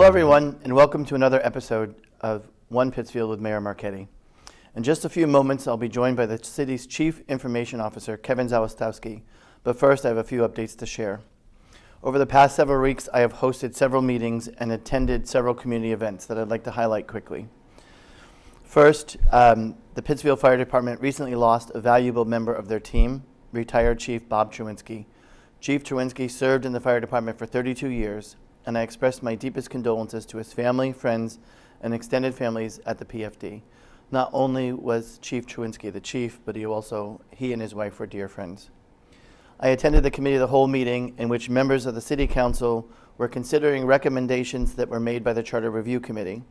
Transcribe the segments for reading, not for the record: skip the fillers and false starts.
everyone, and welcome to another episode of One Pittsfield with Mayor Marchetti. In just a few moments, I'll be joined by the city's Chief Information Officer, Kevin Zawistowski. But first, I have a few updates to share. Over the past several weeks, I have hosted several meetings and attended several community events that I'd like to highlight quickly. First, the Pittsfield Fire Department recently lost a valuable member of their team, retired Chief Bob Trewinski. Chief Trewinski served in the fire department for 32 years, and I expressed my deepest condolences to his family, friends, and extended families at the PFD. Not only was Chief Trewinski the chief, but he and his wife were dear friends. I attended the committee of the whole meeting in which members of the City Council were considering recommendations that were made by the Charter Review Committee.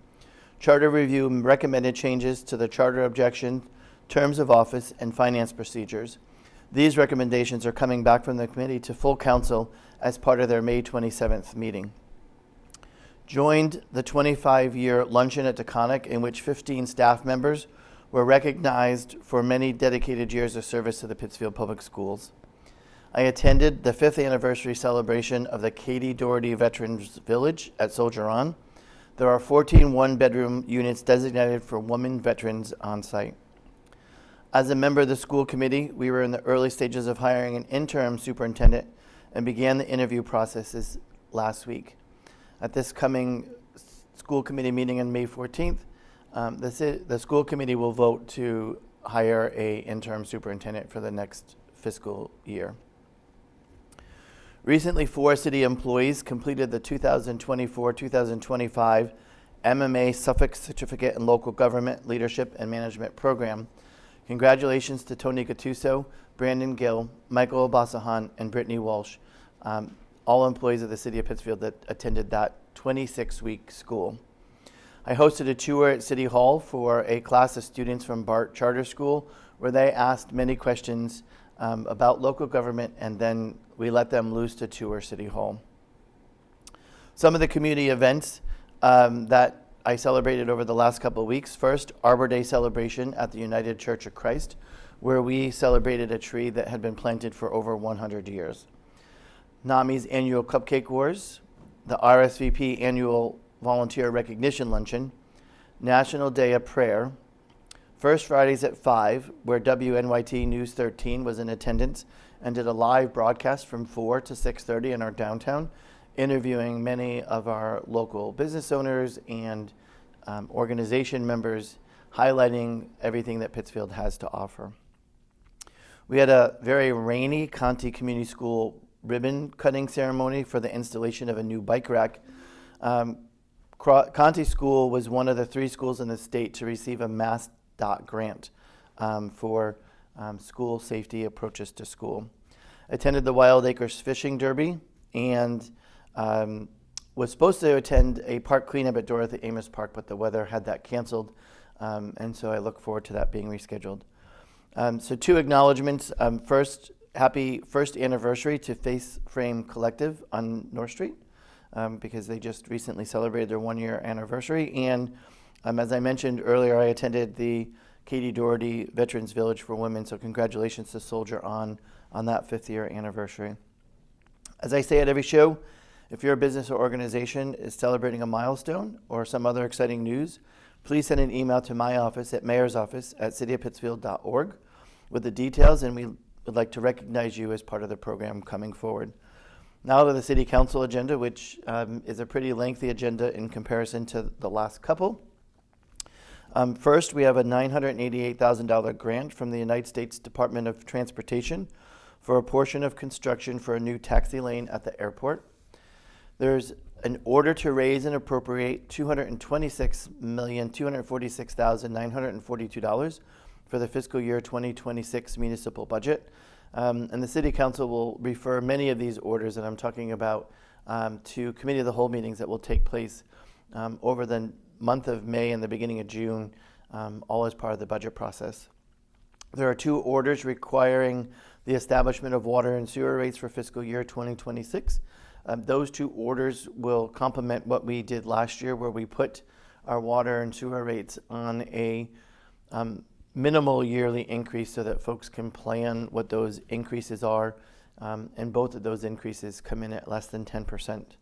Charter Review recommended changes to the charter objection, terms of office, and finance procedures. These recommendations are coming back from the committee to full council as part of their May 27th meeting. Joined the 25-year luncheon at DeConnick, in which 15 staff members were recognized for many dedicated years of service to the Pittsfield Public Schools. I attended the 5th anniversary celebration of the Katie Doherty Veterans Village at Soldier On. There are 14 one-bedroom units designated for women veterans on site. As a member of the school committee, we were in the early stages of hiring an interim superintendent and began the interview processes last week. At this coming school committee meeting on May 14th, the school committee will vote to hire an interim superintendent for the next fiscal year. Recently, 4 city employees completed the 2024-2025 MMA Suffolk Certificate in Local Government Leadership and Management Program. Congratulations to Tony Gattuso, Brandon Gill, Michael Obasahan, and Brittany Walsh, all employees of the City of Pittsfield that attended that 26-week school. I hosted a tour at City Hall for a class of students from Bart Charter School where they asked many questions about local government, and then we let them loose to tour City Hall. Some of the community events that I celebrated over the last couple of weeks. First, Arbor Day celebration at the United Church of Christ, where we celebrated a tree that had been planted for over 100 years. NAMI's annual Cupcake Wars, the RSVP annual Volunteer Recognition Luncheon, National Day of Prayer, First Fridays at 5, where WNYT News 13 was in attendance and did a live broadcast from 4 to 6:30 in our downtown, interviewing many of our local business owners and organization members, highlighting everything that Pittsfield has to offer. We had a very rainy Conti Community School ribbon cutting ceremony for the installation of a new bike rack. Conti School was one of the 3 schools in the state to receive a MassDOT grant for school safety approaches to school. Attended the Wild Acres Fishing Derby and was supposed to attend a park cleanup at Dorothy Amos Park, but the weather had that canceled, and so I look forward to that being rescheduled. So 2 acknowledgements. First, happy first anniversary to Face Frame Collective on North Street, because they just recently celebrated their 1-year anniversary. And as I mentioned earlier, I attended the Katie Doherty Veterans Village for Women, so congratulations to Soldier on that 5th year anniversary. As I say at every show, if your business or organization is celebrating a milestone or some other exciting news, please send an email to my office at mayorsoffice@cityofpittsfield.org with the details, and we would like to recognize you as part of the program coming forward. Now to the City Council agenda, which is a pretty lengthy agenda in comparison to the last couple. First, we have a $988,000 grant from the United States Department of Transportation for a portion of construction for a new taxi lane at the airport. There's an order to raise and appropriate $226,246,942 for the fiscal year 2026 municipal budget. And the City Council will refer many of these orders that I'm talking about to Committee of the Whole meetings that will take place over the month of May and the beginning of June, all as part of the budget process. There are 2 orders requiring the establishment of water and sewer rates for fiscal year 2026. Those 2 orders will complement what we did last year, where we put our water and sewer rates on a minimal yearly increase so that folks can plan what those increases are, and both of those increases come in at less than 10%.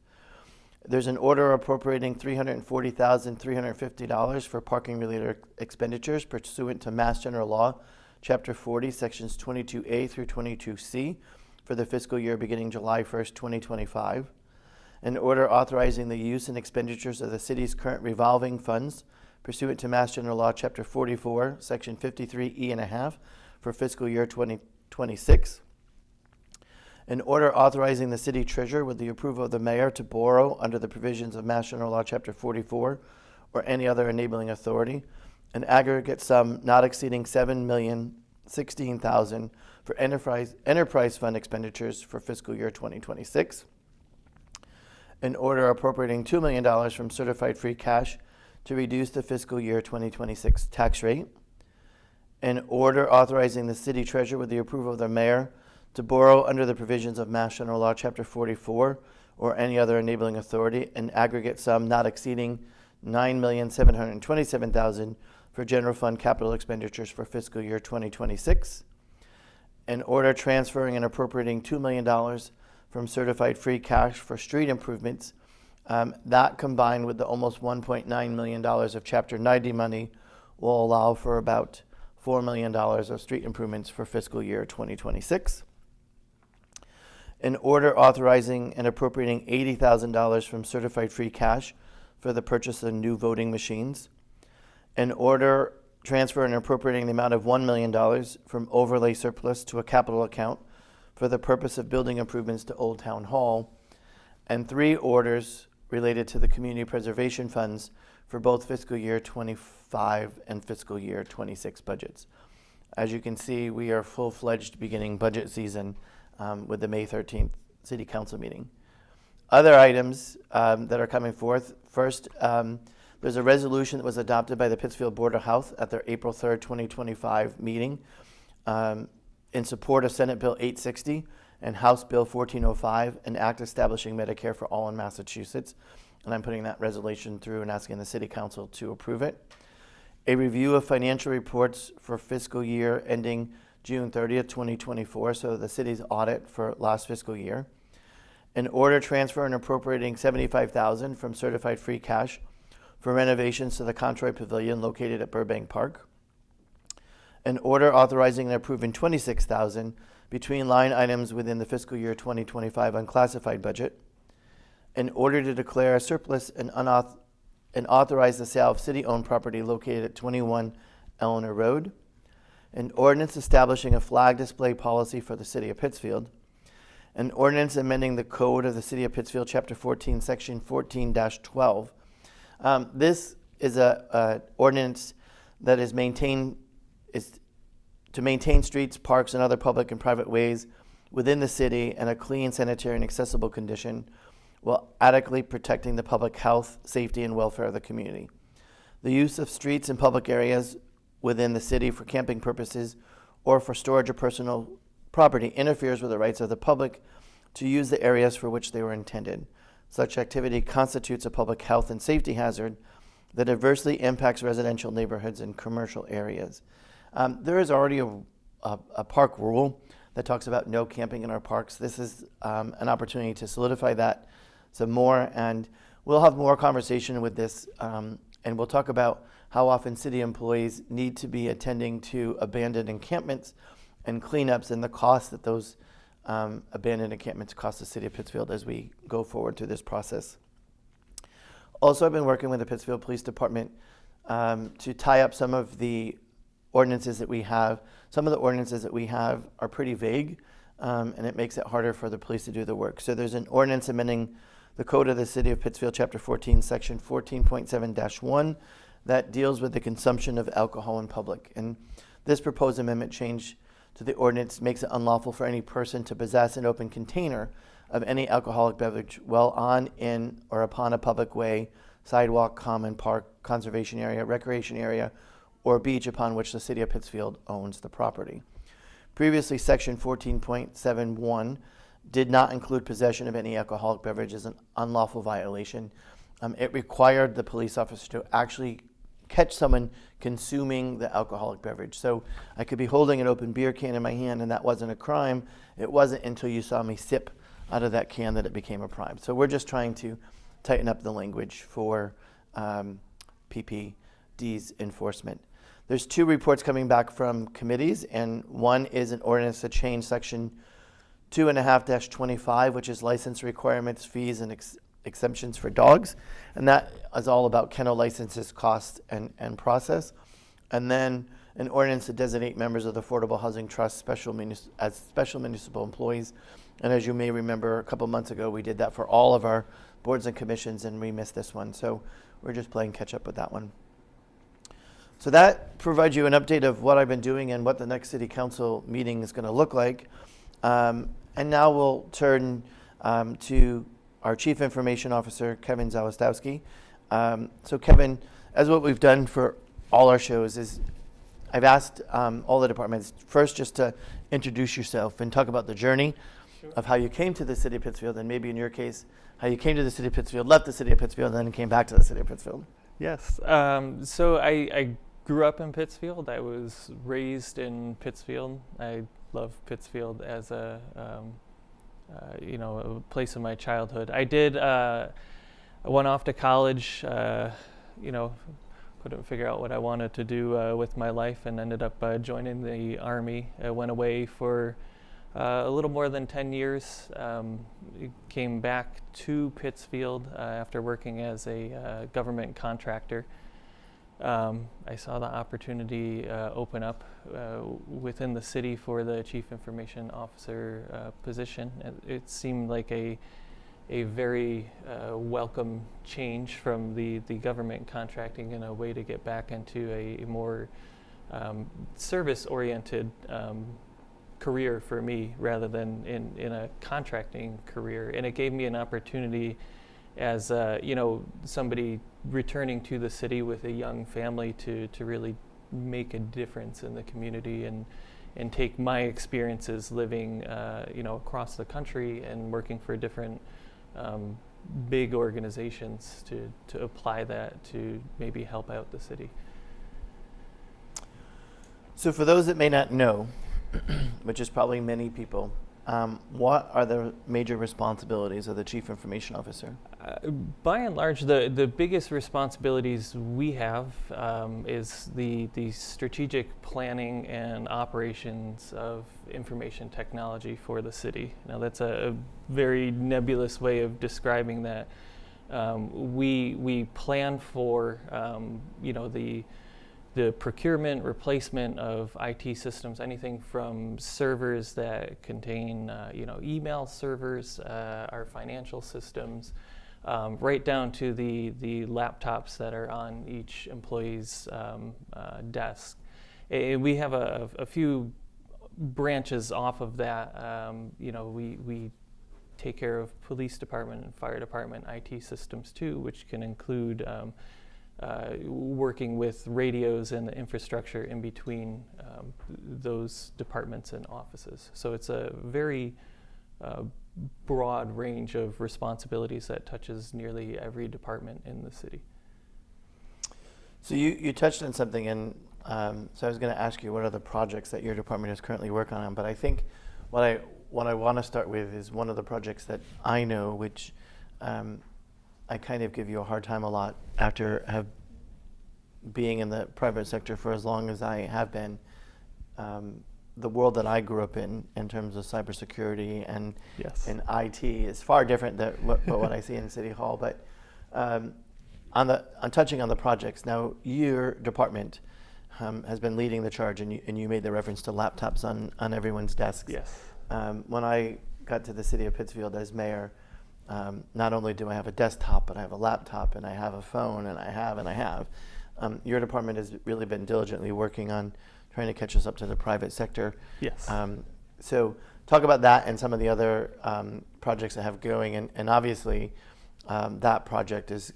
There's an order appropriating $340,350 for parking-related expenditures pursuant to Mass General Law, Chapter 40, Sections 22A through 22C for the fiscal year beginning July 1st, 2025. An order authorizing the use and expenditures of the city's current revolving funds pursuant to Mass General Law, Chapter 44, Section 53E and a half for fiscal year 2026. An order authorizing the city treasurer with the approval of the mayor to borrow under the provisions of Mass General Law, Chapter 44, or any other enabling authority, an aggregate sum not exceeding $7,016,000 for enterprise fund expenditures for fiscal year 2026. An order appropriating $2 million from certified free cash to reduce the fiscal year 2026 tax rate. An order authorizing the city treasurer with the approval of the mayor to borrow under the provisions of Mass General Law, Chapter 44, or any other enabling authority, an aggregate sum not exceeding $9,727,000 for general fund capital expenditures for fiscal year 2026. An order transferring and appropriating $2 million from certified free cash for street improvements. That combined with the almost $1.9 million of Chapter 90 money will allow for about $4 million of street improvements for fiscal year 2026. An order authorizing and appropriating $80,000 from certified free cash for the purchase of new voting machines. An order transfer and appropriating the amount of $1 million from overlay surplus to a capital account for the purpose of building improvements to Old Town Hall. And 3 orders related to the community preservation funds for both fiscal year 25 and fiscal year 26 budgets. As you can see, we are full-fledged beginning budget season with the May 13th City Council meeting. Other items that are coming forth. First, there's a resolution that was adopted by the Pittsfield Board of Health at their April 3rd, 2025 meeting in support of Senate Bill 860 and House Bill 1405, an act establishing Medicare for all in Massachusetts. And I'm putting that resolution through and asking the City Council to approve it. A review of financial reports for fiscal year ending June 30th, 2024, so the city's audit for last fiscal year. An order transfer and appropriating $75,000 from certified free cash for renovations to the Controy Pavilion located at Burbank Park. An order authorizing and approving $26,000 between line items within the fiscal year 2025 unclassified budget. An order to declare a surplus and authorize the sale of city-owned property located at 21 Eleanor Road. An ordinance establishing a flag display policy for the city of Pittsfield. An ordinance amending the code of the city of Pittsfield, Chapter 14, Section 14-12. This is an ordinance that is to maintain streets, parks, and other public and private ways within the city in a clean, sanitary, and accessible condition while adequately protecting the public health, safety, and welfare of the community. The use of streets and public areas within the city for camping purposes or for storage of personal property interferes with the rights of the public to use the areas for which they were intended. Such activity constitutes a public health and safety hazard that adversely impacts residential neighborhoods and commercial areas. There is already a park rule that talks about no camping in our parks. This is an opportunity to solidify that some more, and we'll have more conversation with this, and we'll talk about how often city employees need to be attending to abandoned encampments and cleanups and the cost that those abandoned encampments cost the city of Pittsfield as we go forward through this process. Also, I've been working with the Pittsfield Police Department to tie up some of the ordinances that we have. Some of the ordinances that we have are pretty vague, and it makes it harder for the police to do the work. So there's an ordinance amending the code of the city of Pittsfield, Chapter 14, Section 14.7-1, that deals with the consumption of alcohol in public. And this proposed amendment change to the ordinance makes it unlawful for any person to possess an open container of any alcoholic beverage while on, in, or upon a public way, sidewalk, common, park, conservation area, recreation area, or beach upon which the city of Pittsfield owns the property. Previously, Section 14.71 did not include possession of any alcoholic beverage as an unlawful violation. It required the police officer to actually catch someone consuming the alcoholic beverage. So I could be holding an open beer can in my hand and that wasn't a crime. It wasn't until you saw me sip out of that can that it became a crime. So we're just trying to tighten up the language for PPD's enforcement. There's 2 reports coming back from committees, and one is an ordinance to change section 2.5-25, which is license requirements, fees, and exemptions for dogs. And that is all about kennel licenses, cost, and process. And then an ordinance to designate members of the Affordable Housing Trust as special municipal employees. And as you may remember, a couple months ago, we did that for all of our boards and commissions, and we missed this one. So we're just playing catch up with that one. So that provides you an update of what I've been doing and what the next city council meeting is going to look like. And now we'll turn to our Chief Information Officer, Kevin Zawistowski. So Kevin, as what we've done for all our shows is I've asked all the departments first just to introduce yourself and talk about the journey of how you came to the city of Pittsfield, and maybe in your case, how you came to the city of Pittsfield, left the city of Pittsfield, and then came back to the city of Pittsfield. Yes. So I grew up in Pittsfield. I was raised in Pittsfield. I love Pittsfield as a place of my childhood. I went off to college. Couldn't figure out what I wanted to do with my life, and ended up joining the Army. I went away for a little more than 10 years. Came back to Pittsfield after working as a government contractor. I saw the opportunity open up within the city for the Chief Information Officer position. It seemed like a very welcome change from the government contracting, and a way to get back into a more service-oriented career for me, rather than in a contracting career. And it gave me an opportunity as somebody returning to the city with a young family to really make a difference in the community, and take my experiences living across the country and working for different big organizations to apply that to maybe help out the city. So for those that may not know, which is probably many people, what are the major responsibilities of the Chief Information Officer? By and large, the biggest responsibilities we have is the strategic planning and operations of information technology for the city. Now, that's a very nebulous way of describing that. We plan for the procurement, replacement of IT systems, anything from servers that contain email servers, our financial systems, right down to the laptops that are on each employee's desk. And we have a few branches off of that. We take care of police department and fire department IT systems too, which can include working with radios and the infrastructure in between those departments and offices. So it's a very broad range of responsibilities that touches nearly every department in the city. So you touched on something, and so I was going to ask you what are the projects that your department is currently working on, but I think what I want to start with is one of the projects that I know, which I kind of give you a hard time a lot after being in the private sector for as long as I have been. The world that I grew up in terms of cybersecurity and IT is far different than what I see in City Hall. But on touching on the projects, now your department has been leading the charge, and you made the reference to laptops on everyone's desks. Yes. When I got to the city of Pittsfield as mayor, not only do I have a desktop, but I have a laptop, and I have a phone, and I have. Your department has really been diligently working on trying to catch us up to the private sector. Yes. So talk about that and some of the other projects that have going, and obviously that project is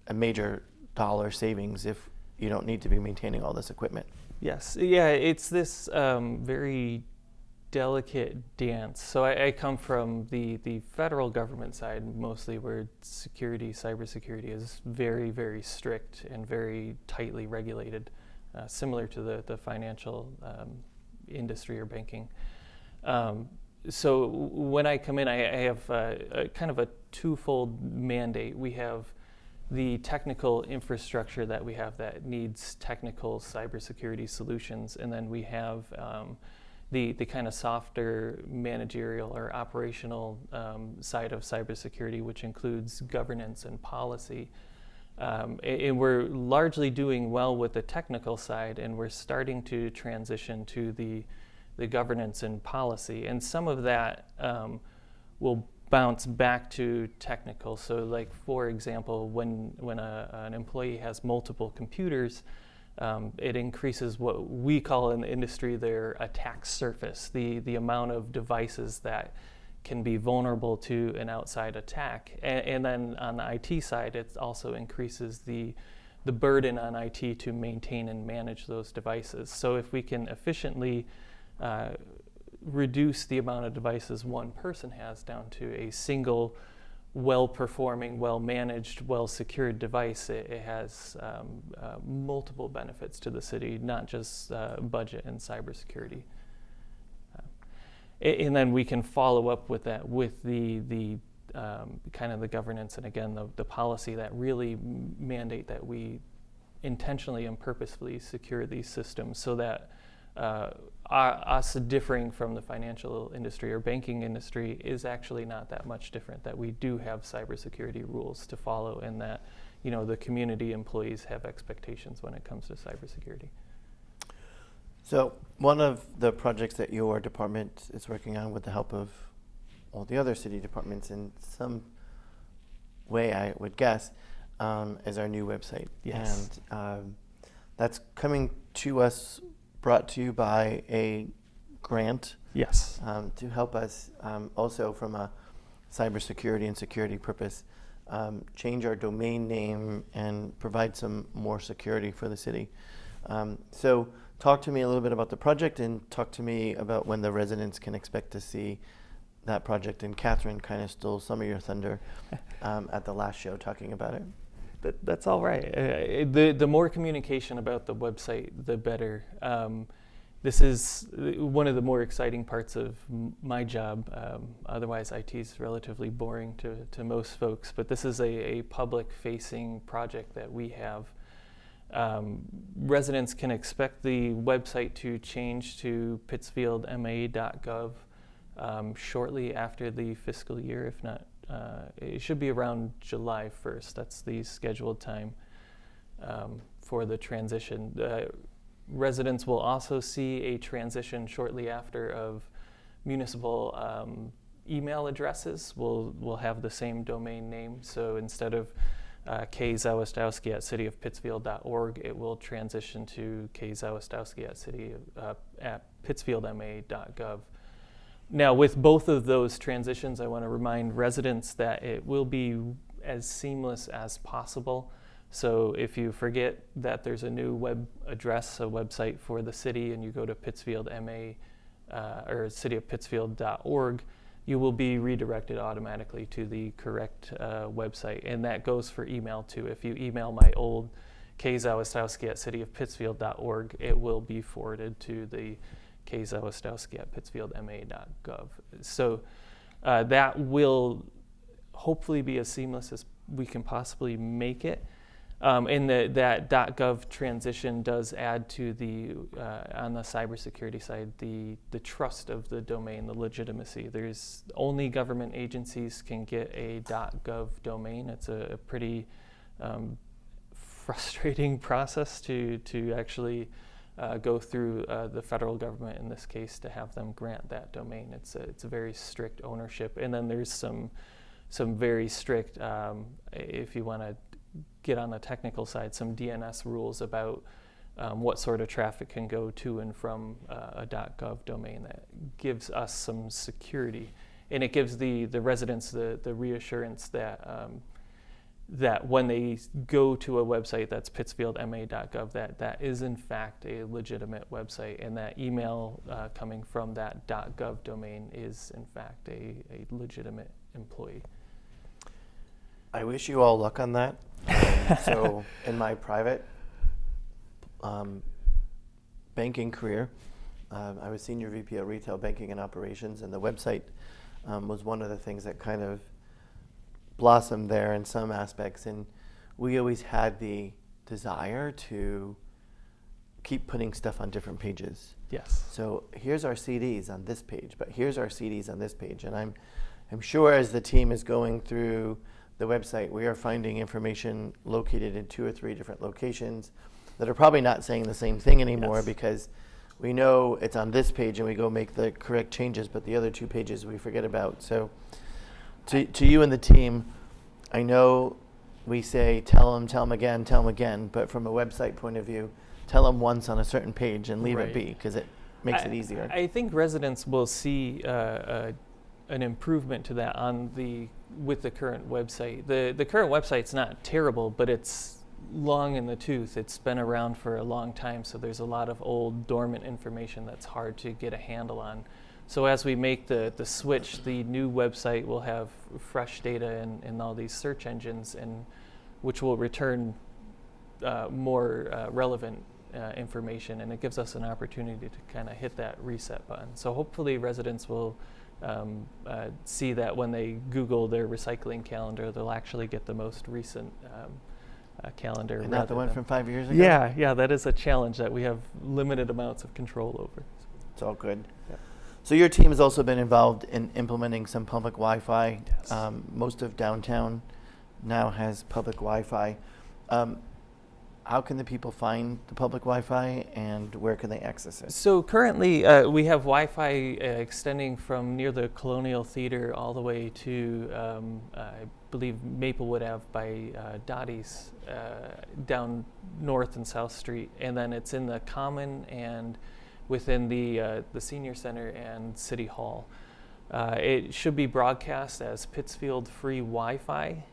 a major dollar savings if you don't need to be maintaining all this equipment. Yes. Yeah, it's this very delicate dance. So I come from the federal government side mostly, where cybersecurity is very, very strict and very tightly regulated, similar to the financial industry or banking. So when I come in, I have a kind of a twofold mandate. We have the technical infrastructure that we have that needs technical cybersecurity solutions, and then we have the kind of softer managerial or operational side of cybersecurity, which includes governance and policy. And we're largely doing well with the technical side, and we're starting to transition to the governance and policy. And some of that will bounce back to technical. So like, for example, when an employee has multiple computers, it increases what we call in the industry their attack surface, the amount of devices that can be vulnerable to an outside attack. And then on the IT side, it also increases the burden on IT to maintain and manage those devices. So if we can efficiently reduce the amount of devices one person has down to a single, well-performing, well-managed, well-secured device, it has multiple benefits to the city, not just budget and cybersecurity. And then we can follow up with that with the kind of the governance and, again, the policy that really mandate that we intentionally and purposefully secure these systems, so that us differing from the financial industry or banking industry is actually not that much different, that we do have cybersecurity rules to follow, and that, you know, the community employees have expectations when it comes to cybersecurity. So one of the projects that your department is working on, with the help of all the other city departments in some way, I would guess, is our new website. Yes. And that's coming to us, brought to you by a grant. Yes. To help us also from a cybersecurity and security purpose change our domain name and provide some more security for the city. So talk to me a little bit about the project, and talk to me about when the residents can expect to see that project. And Catherine kind of stole some of your thunder at the last show talking about it. That's all right. The more communication about the website, the better. This is one of the more exciting parts of my job. Otherwise, IT is relatively boring to most folks, but this is a public-facing project that we have. Residents can expect the website to change to pittsfieldma.gov shortly after the fiscal year, if not. It should be around July 1st. That's the scheduled time for the transition. Residents will also see a transition shortly after of municipal email addresses. We'll have the same domain name. So instead of kzawistowski@cityofpittsfield.org, it will transition to kzawistowski@pittsfieldma.gov. Now, with both of those transitions, I want to remind residents that it will be as seamless as possible. So if you forget that there's a new web address, a website for the city, and you go to pittsfieldma or cityofpittsfield.org, you will be redirected automatically to the correct website. And that goes for email too. If you email my old kzawistowski@cityofpittsfield.org, it will be forwarded to the kzawistowski@pittsfieldma.gov. So that will hopefully be as seamless as we can possibly make it. And that .gov transition does add to the, on the cybersecurity side, the trust of the domain, the legitimacy. There's only government agencies can get a .gov domain. It's a pretty frustrating process to actually go through the federal government, in this case, to have them grant that domain. It's a very strict ownership. And then there's some very strict, if you want to get on the technical side, some DNS rules about what sort of traffic can go to and from a .gov domain that gives us some security. And it gives the residents the reassurance that that when they go to a website that's pittsfieldma.gov, that is in fact a legitimate website, and that email coming from that .gov domain is in fact a legitimate employee. I wish you all luck on that. So in my private banking career, I was Senior VP of Retail Banking and Operations, and the website was one of the things that kind of blossomed there in some aspects. And we always had the desire to keep putting stuff on different pages. Yes. So here's our CDs on this page, but here's our CDs on this page. And I'm sure as the team is going through the website, we are finding information located in 2 or 3 different locations that are probably not saying the same thing anymore. Yes. Because we know it's on this page and we go make the correct changes, but the other 2 pages we forget about. So to you and the team, I know we say tell them again, but from a website point of view, tell them once on a certain page and leave it be, because it makes it easier. I think residents will see an improvement to that with the current website. The current website's not terrible, but it's long in the tooth. It's been around for a long time, so there's a lot of old dormant information that's hard to get a handle on. So as we make the switch, the new website will have fresh data and all these search engines, and which will return more relevant information, and it gives us an opportunity to kind of hit that reset button. So hopefully residents will see that when they Google their recycling calendar, they'll actually get the most recent calendar. And not the one from 5 years ago? Yeah, that is a challenge that we have limited amounts of control over. It's all good. Yeah. So your team has also been involved in implementing some public Wi-Fi. Yes. Most of downtown now has public Wi-Fi. How can the people find the public Wi-Fi, and where can they access it? So currently we have Wi-Fi extending from near the Colonial Theater all the way to, I believe, Maplewood Ave by Dottie's, down North and South Street. And then it's in the Common and within the Senior Center and City Hall. It should be broadcast as Pittsfield free Wi-Fi.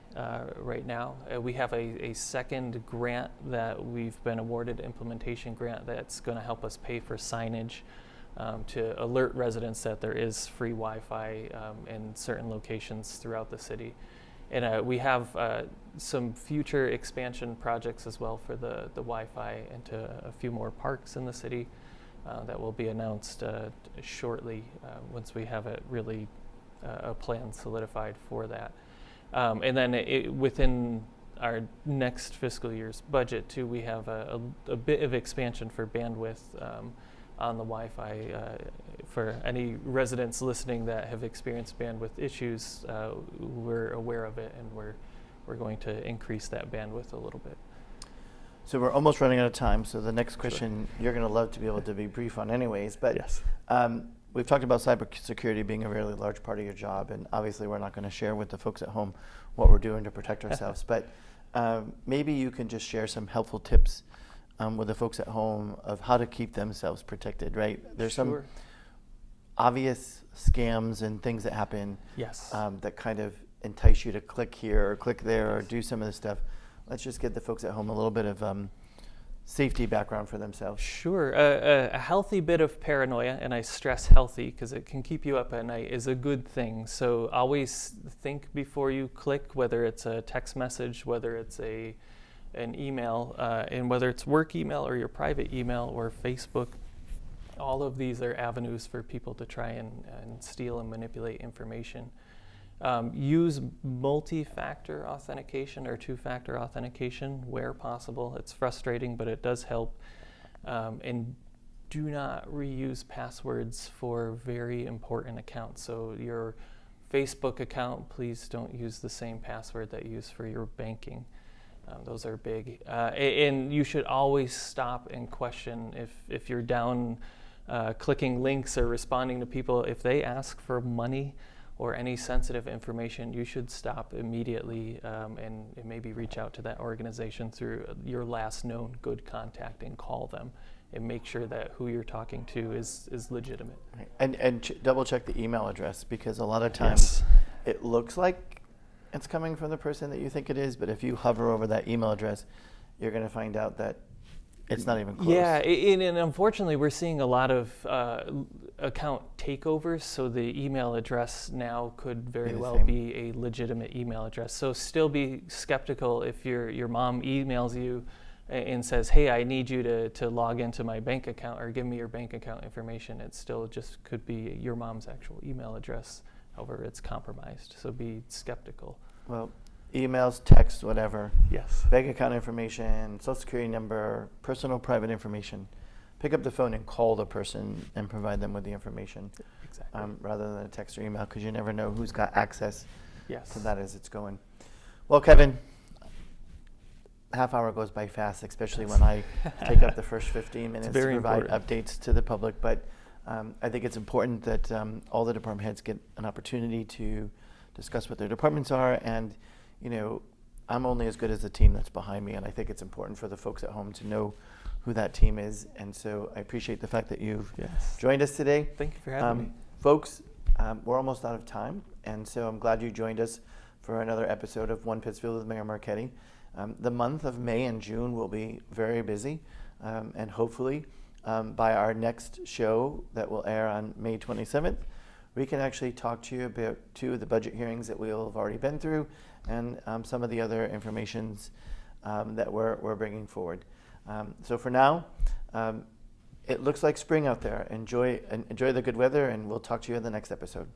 Right now, we have a second grant that we've been awarded, implementation grant, that's going to help us pay for signage to alert residents that there is free Wi-Fi in certain locations throughout the city. And we have some future expansion projects as well for the Wi-Fi into a few more parks in the city that will be announced shortly once we have it really a plan solidified for that. And then within our next fiscal year's budget too, we have a bit of expansion for bandwidth on the Wi-Fi. For any residents listening that have experienced bandwidth issues, we're aware of it, and we're going to increase that bandwidth a little bit. So we're almost running out of time, so the next question you're going to love to be able to be brief on anyways. But yes. We've talked about cybersecurity being a really large part of your job, and obviously we're not going to share with the folks at home what we're doing to protect ourselves, but maybe you can just share some helpful tips with the folks at home of how to keep themselves protected, right? There's some obvious scams and things that happen that kind of entice you to click here or click there or do some of this stuff. Let's just get the folks at home a little bit of safety background for themselves. Sure. A healthy bit of paranoia, and I stress healthy because it can keep you up at night, is a good thing. So always think before you click, whether it's a text message, whether it's an email, and whether it's work email or your private email or Facebook. All of these are avenues for people to try and steal and manipulate information. Use multi-factor authentication or two-factor authentication where possible. It's frustrating, but it does help. And do not reuse passwords for very important accounts. So your Facebook account, please don't use the same password that you use for your banking. Those are big. And you should always stop and question if you're down clicking links or responding to people. If they ask for money or any sensitive information, you should stop immediately and maybe reach out to that organization through your last known good contact and call them and make sure that who you're talking to is legitimate. Right. And double check the email address, because a lot of times it looks like it's coming from the person that you think it is, but if you hover over that email address, you're going to find out that it's not even close. Yeah, and unfortunately, we're seeing a lot of account takeovers, so the email address now could very well be a legitimate email address. So still be skeptical if your mom emails you and says, hey, I need you to log into my bank account or give me your bank account information, it still just could be your mom's actual email address. However, it's compromised, so be skeptical. Well, emails, text, whatever, Yes. bank account information, social security number, personal private information. Pick up the phone and call the person and provide them with the information, Exactly. rather than a text or email, because you never know who's got access Yes. to that as it's going. Well, Kevin, half hour goes by fast, especially when I take up the first 15 minutes to very provide important. updates to the public. But I think it's important that all the department heads get an opportunity to discuss what their departments are. And, you know, I'm only as good as the team that's behind me. And I think it's important for the folks at home to know who that team is. And so I appreciate the fact that you've Yes. joined us today. Thank you for having me. Folks, we're almost out of time. And so I'm glad you joined us for another episode of One Pittsfield with Mayor Marchetti. The month of May and June will be very busy, and hopefully by our next show that will air on May 27th, we can actually talk to you about two of the budget hearings that we'll have already been through, and some of the other informations that we're bringing forward. So for now, it looks like spring out there. Enjoy the good weather, and we'll talk to you in the next episode.